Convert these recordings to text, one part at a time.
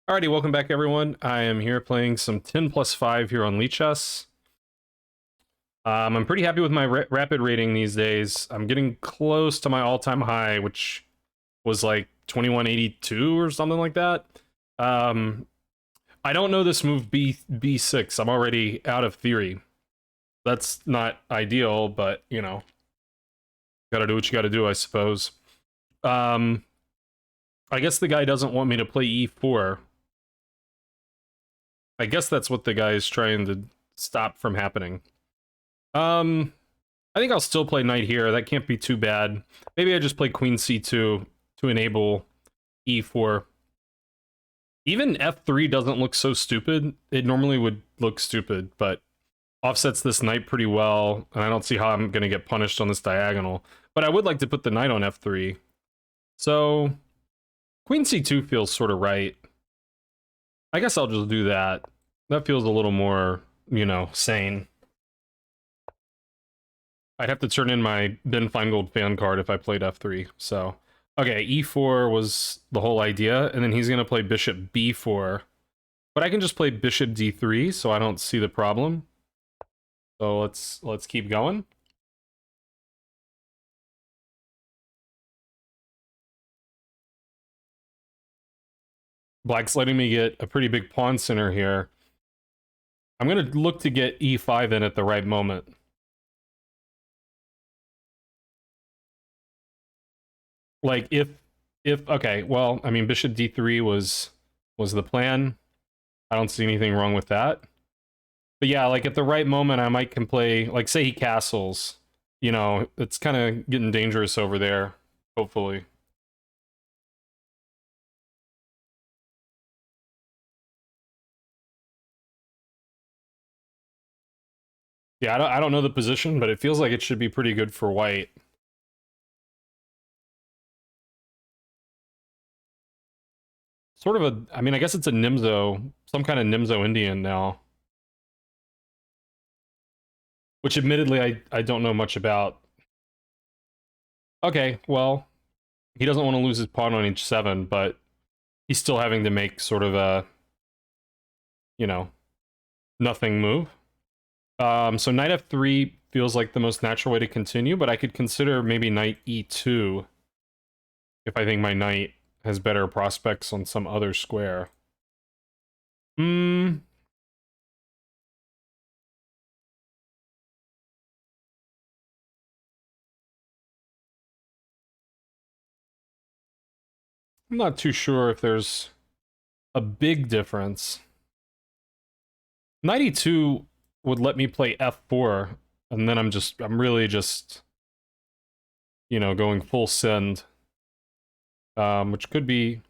Alrighty, welcome back everyone. I am here playing some 10 plus 5 here on Lee Chess. I'm pretty happy with my rapid rating these days. I'm getting close to my all-time high, which was like 2182 or something like that. I don't know this move B6. I'm already out of theory. That's not ideal, but, you know, gotta do what you gotta do, I suppose. I guess the guy doesn't want me to play E4. I guess that's what the guy is trying to stop from happening. I think I'll still play knight here. That can't be too bad. Maybe I just play queen c2 to enable e4. Even f3 doesn't look so stupid. It normally would look stupid, but offsets this knight pretty well, and I don't see how I'm going to get punished on this diagonal. But I would like to put the knight on f3. So, queen c2 feels sort of right. I guess I'll just do that. That feels a little more, you know, sane. I'd have to turn in my Ben Feingold fan card if I played f3, so... Okay, e4 was the whole idea, and then he's going to play bishop b4. But I can just play bishop d3, so I don't see the problem. So let's keep going. Black's letting me get a pretty big pawn center here. I'm going to look to get e5 in at the right moment. Like, if okay, well, I mean, bishop d3 was the plan. I don't see anything wrong with that. But yeah, like, at the right moment, I can play, like, say he castles. You know, it's kind of getting dangerous over there, hopefully. Yeah, I don't know the position, but it feels like it should be pretty good for white. Sort of a, I mean, I guess it's a Nimzo, some kind of Nimzo Indian now. Which admittedly, I don't know much about. Okay, well, he doesn't want to lose his pawn on h7, but he's still having to make sort of a, you know, nothing move. So knight f3 feels like the most natural way to continue, but I could consider maybe knight e2 if I think my knight has better prospects on some other square. I'm not too sure if there's a big difference. Knight e2 would let me play f4, and then I'm really just, you know, going full send, which could be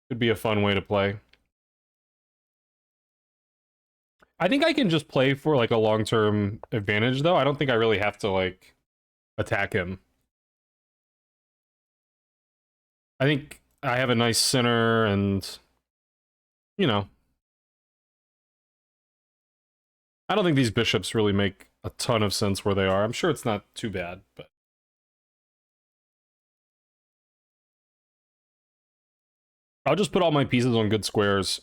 a fun way to play. I think I can just play for like a long-term advantage, though. I don't think I really have to like attack him. I think I have a nice center, and you know, I don't think these bishops really make a ton of sense where they are. I'm sure it's not too bad, but I'll just put all my pieces on good squares.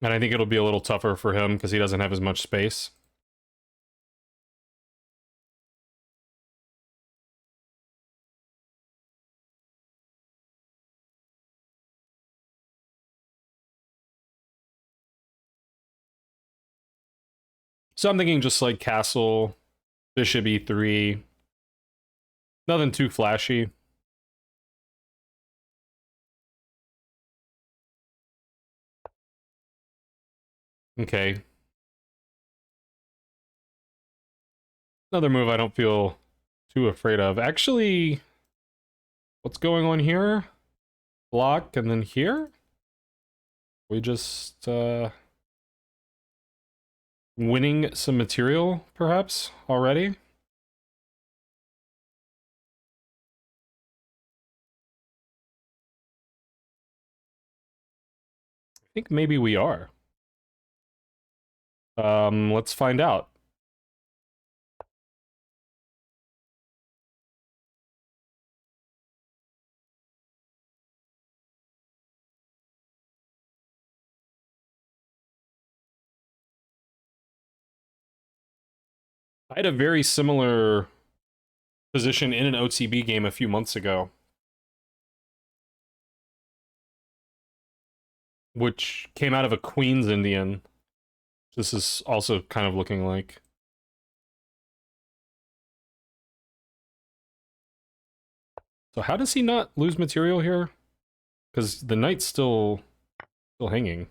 And I think it'll be a little tougher for him because he doesn't have as much space. So I'm thinking just like castle, bishop e3. Nothing too flashy. Okay. Another move I don't feel too afraid of. Actually, what's going on here? Block, and then here? We just, winning some material, perhaps, already? I think maybe we are. Let's find out. I had a very similar position in an OTB game a few months ago, which came out of a Queen's Indian. This is also kind of looking like. So how does he not lose material here? Because the knight's still hanging.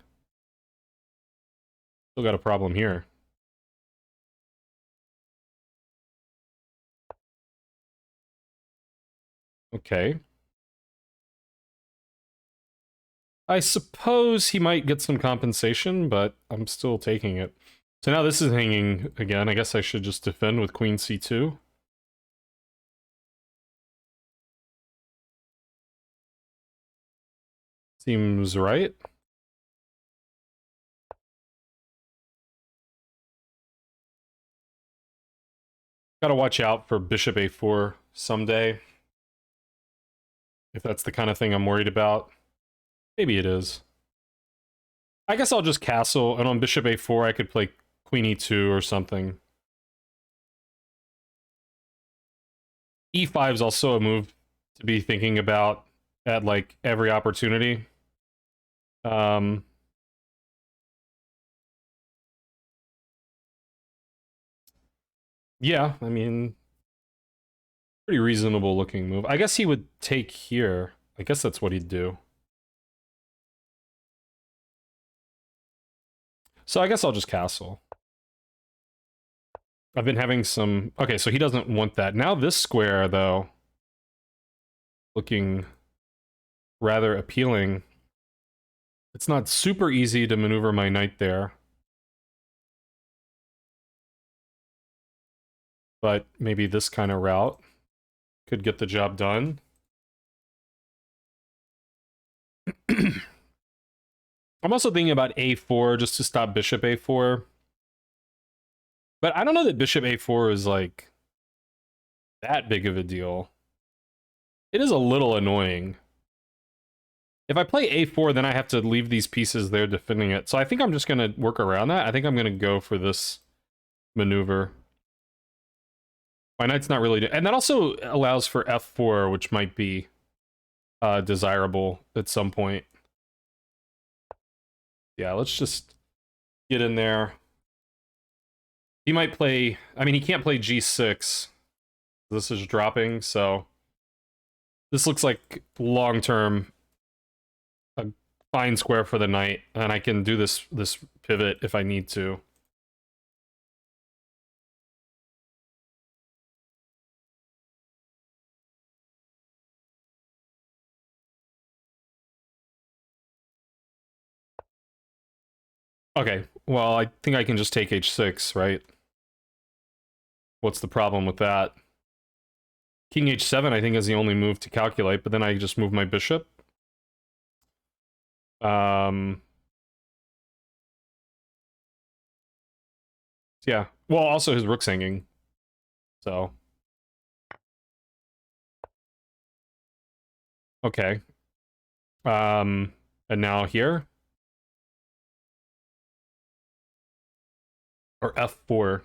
Still got a problem here. Okay. I suppose he might get some compensation, but I'm still taking it. So now this is hanging again. I guess I should just defend with queen c2. Seems right. Gotta watch out for bishop a4 someday. If that's the kind of thing I'm worried about. Maybe it is. I guess I'll just castle, and on bishop a4 I could play queen e2 or something. e5 is also a move to be thinking about at like every opportunity. Yeah, I mean, pretty reasonable looking move. I guess he would take here. I guess that's what he'd do. So I guess I'll just castle. I've been having some... Okay, so he doesn't want that. Now this square, though, looking rather appealing. It's not super easy to maneuver my knight there. But maybe this kind of route could get the job done. I'm also thinking about a4 just to stop bishop a4. But I don't know that bishop a4 is like that big of a deal. It is a little annoying. If I play a4, then I have to leave these pieces there defending it. So I think I'm just going to work around that. I think I'm going to go for this maneuver. My knight's not really... And that also allows for f4, which might be desirable at some point. Yeah, let's just get in there. He might play... I mean, he can't play g6. This is dropping, so... This looks like long-term a fine square for the knight, and I can do this pivot if I need to. Okay, well, I think I can just take h6, right? What's the problem with that? King h7, I think, is the only move to calculate, but then I just move my bishop. Yeah. Well, also his rook's hanging. So. Okay. And now here. Or f4.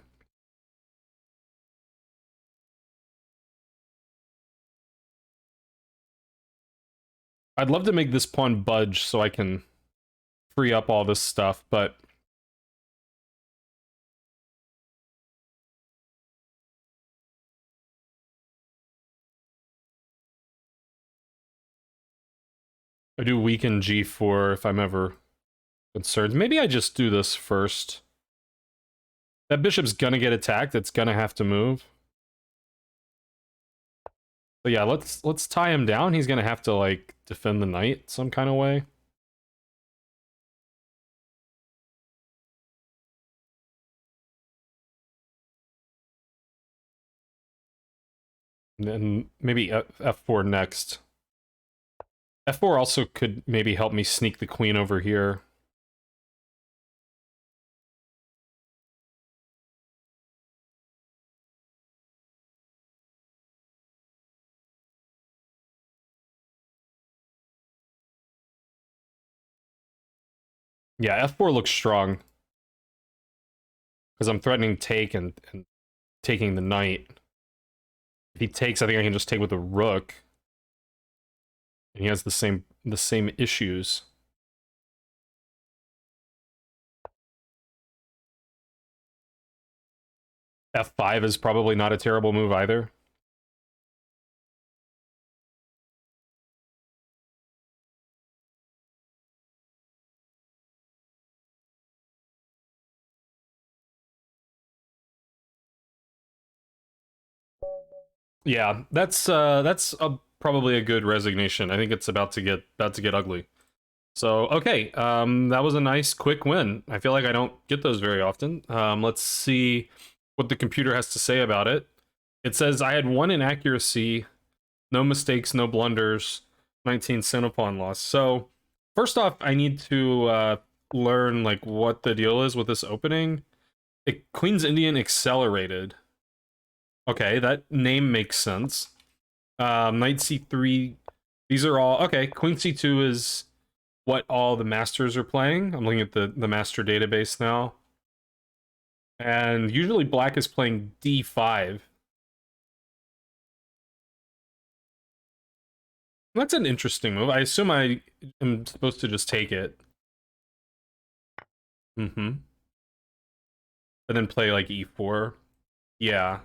I'd love to make this pawn budge so I can free up all this stuff, but... I do weaken g4 if I'm ever concerned. Maybe I just do this first. That bishop's gonna get attacked. It's gonna have to move. So yeah, let's tie him down. He's gonna have to like defend the knight some kind of way. And then maybe f4 next. f4 also could maybe help me sneak the queen over here. Yeah, f4 looks strong. Because I'm threatening take and taking the knight. If he takes, I think I can just take with the rook. And he has the same issues. F5 is probably not a terrible move either. Yeah, that's probably a good resignation. I think it's about to get ugly. So okay, that was a nice quick win. I feel like I don't get those very often. Let's see what the computer has to say about it. It says I had 1 inaccuracy, no mistakes, no blunders, 19 Cinnapon loss. So first off, I need to learn like what the deal is with this opening. Queen's Indian accelerated. Okay, that name makes sense. Knight c3. These are all okay. Queen c2 is what all the masters are playing. I'm looking at the master database now. And usually black is playing d5. That's an interesting move. I assume I am supposed to just take it. Mm-hmm. And then play like e4. Yeah.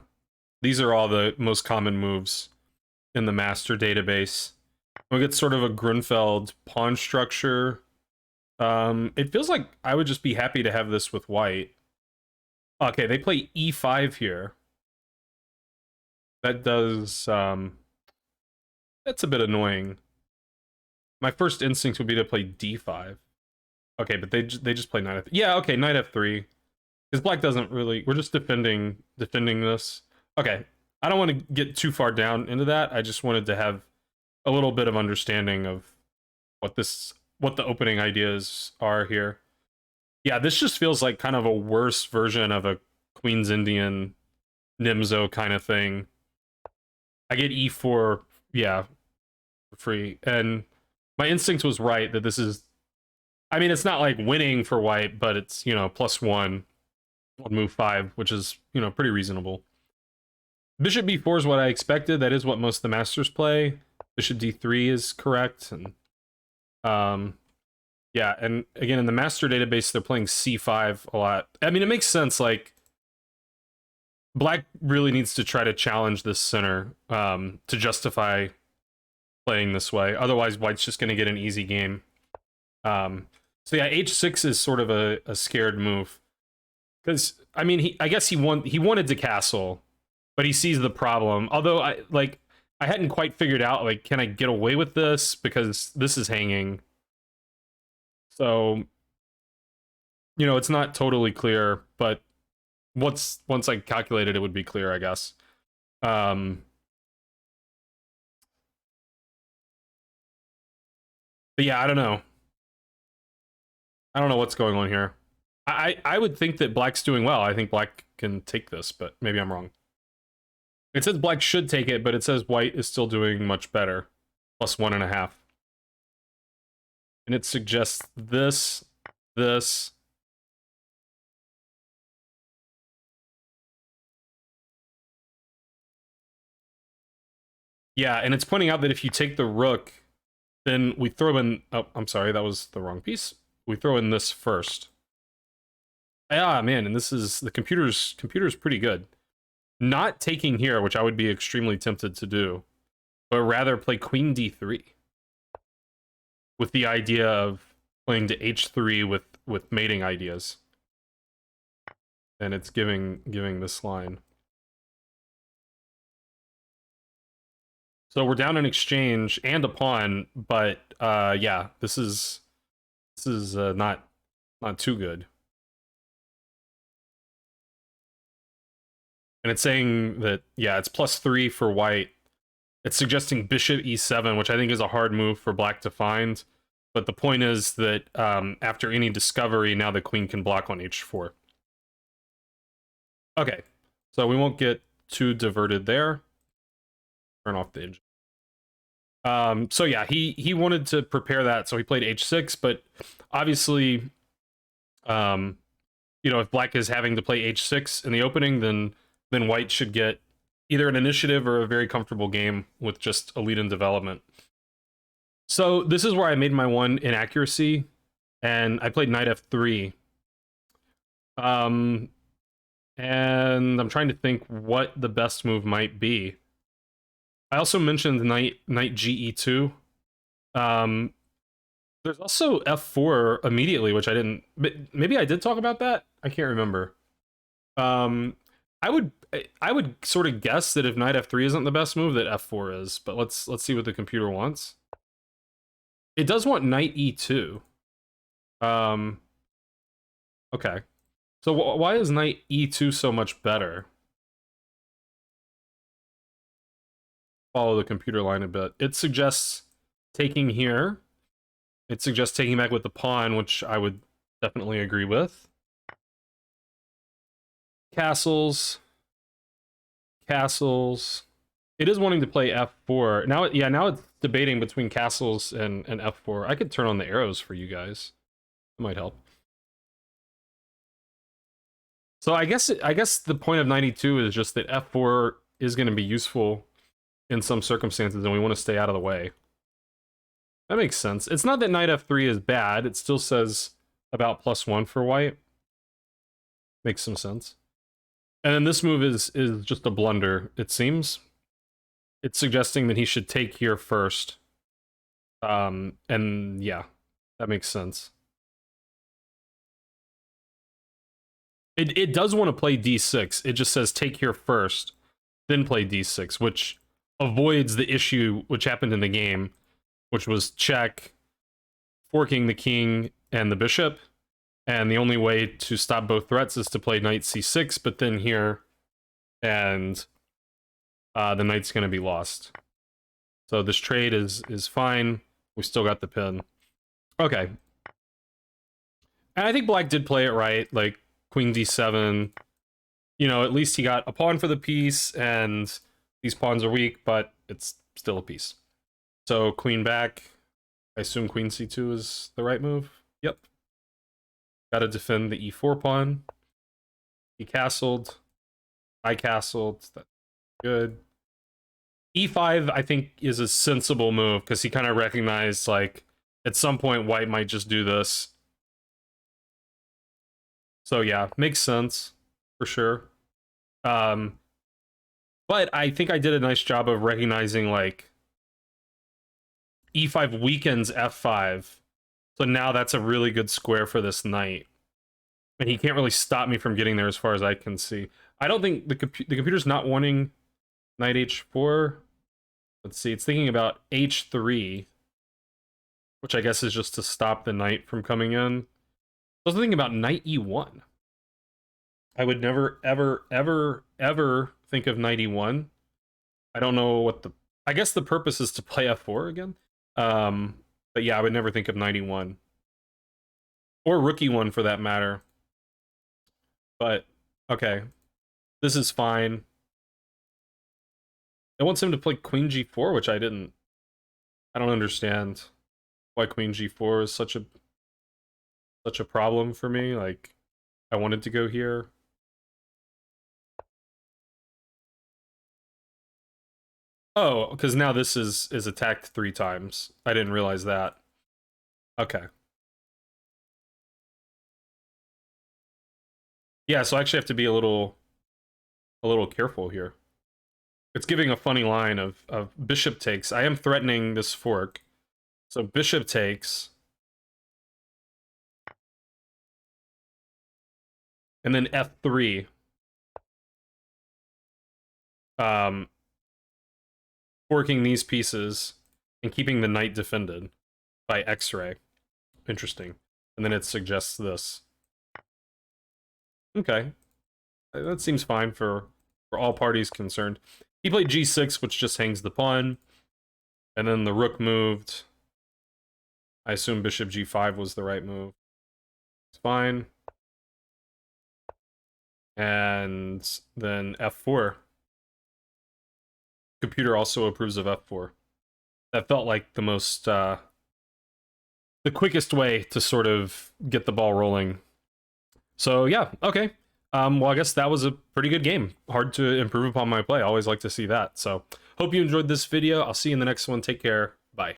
These are all the most common moves in the master database. We get sort of a Grunfeld pawn structure. It feels like I would just be happy to have this with white. Okay, they play e5 here. That does, that's a bit annoying. My first instinct would be to play d5. Okay, but they just play knight f3. Yeah, okay, knight f3. Because black doesn't really... We're just defending this. Okay, I don't want to get too far down into that. I just wanted to have a little bit of understanding of what the opening ideas are here. Yeah, this just feels like kind of a worse version of a Queen's Indian Nimzo kind of thing. I get e4, yeah, for free. And my instinct was right that this is... I mean, it's not like winning for white, but it's, you know, +1 on move 5, which is, you know, pretty reasonable. Bishop b4 is what I expected. That is what most of the masters play. Bishop d3 is correct. And yeah, and again, in the master database, they're playing c5 a lot. I mean, it makes sense, like, black really needs to try to challenge this center to justify playing this way. Otherwise, white's just going to get an easy game. So yeah, h6 is sort of a scared move. Because, I mean, I guess he wanted to castle, but he sees the problem. Although, I hadn't quite figured out, like, can I get away with this? Because this is hanging. So, you know, it's not totally clear, but once I calculated, it would be clear, I guess. But yeah, I don't know. I don't know what's going on here. I would think that black's doing well. I think black can take this, but maybe I'm wrong. It says black should take it, but it says white is still doing much better. +1.5. And it suggests this. Yeah, and it's pointing out that if you take the rook, then we throw in... Oh, I'm sorry, that was the wrong piece. We throw in this first. Ah, man, and this is... The computer's pretty good. Not taking here, which I would be extremely tempted to do, but rather play queen d3. With the idea of playing to h3 with mating ideas. And it's giving this line. So we're down an exchange and a pawn, but yeah, this is not too good. And it's saying that, yeah, it's +3 for white. It's suggesting bishop e7, which I think is a hard move for black to find. But the point is that after any discovery, now the queen can block on h4. Okay, so we won't get too diverted there. Turn off the engine. So yeah, he wanted to prepare that, so he played h6, but obviously, you know, if black is having to play h6 in the opening, then then white should get either an initiative or a very comfortable game with just a lead in development. So this is where I made my one inaccuracy, and I played knight f3. And I'm trying to think what the best move might be. I also mentioned knight ge2. There's also f4 immediately, which I didn't. Maybe I did talk about that. I can't remember. I would sort of guess that if knight f3 isn't the best move, that f4 is. But let's see what the computer wants. It does want knight e2. Okay. So why is knight e2 so much better? Follow the computer line a bit. It suggests taking here. It suggests taking back with the pawn, which I would definitely agree with. Castles. Castles. It is wanting to play f4. Now, yeah, now it's debating between castles and f4. I could turn on the arrows for you guys. That might help. So I guess the point of 92 is just that f4 is going to be useful in some circumstances, and we want to stay out of the way. That makes sense. It's not that knight f3 is bad. It still says about +1 for white. Makes some sense. And then this move is just a blunder, it seems. It's suggesting that he should take here first. And yeah, that makes sense. It does want to play d6. It just says take here first, then play d6, which avoids the issue which happened in the game, which was check, forking the king and the bishop, and the only way to stop both threats is to play knight c6, but then here, and the knight's going to be lost. So this trade is fine. We still got the pin. Okay. And I think black did play it right, like queen d7. You know, at least he got a pawn for the piece, and these pawns are weak, but it's still a piece. So queen back. I assume queen c2 is the right move. Yep. Got to defend the e4 pawn. He castled. I castled. That's good. e5, I think, is a sensible move because he kind of recognized, like, at some point white might just do this. So yeah, makes sense for sure. But I think I did a nice job of recognizing, like, e5 weakens f5. So now that's a really good square for this knight. And he can't really stop me from getting there as far as I can see. I don't think the computer's not wanting knight h4. Let's see, it's thinking about h3, which I guess is just to stop the knight from coming in. I was thinking about knight e1. I would never, ever, ever, ever think of knight e1. I don't know what the... I guess the purpose is to play f4 again. But yeah, I would never think of knight e1. Or rook e1 for that matter. But, okay. This is fine. It wants him to play queen g4, which I don't understand why queen g4 is such a problem for me. Like, I wanted to go here. Oh, because now this is attacked 3 times. I didn't realize that. Okay. Yeah, so I actually have to be a little careful here. It's giving a funny line of bishop takes. I am threatening this fork. So bishop takes. And then f3. Forking these pieces and keeping the knight defended by X-ray. Interesting. And then it suggests this. Okay. That seems fine for all parties concerned. He played g6, which just hangs the pawn. And then the rook moved. I assume bishop g5 was the right move. It's fine. And then f4. Computer also approves of f4. That felt like the most, the quickest way to sort of get the ball rolling. So yeah, okay. Well, I guess that was a pretty good game. Hard to improve upon my play. I always like to see that. So hope you enjoyed this video. I'll see you in the next one. Take care.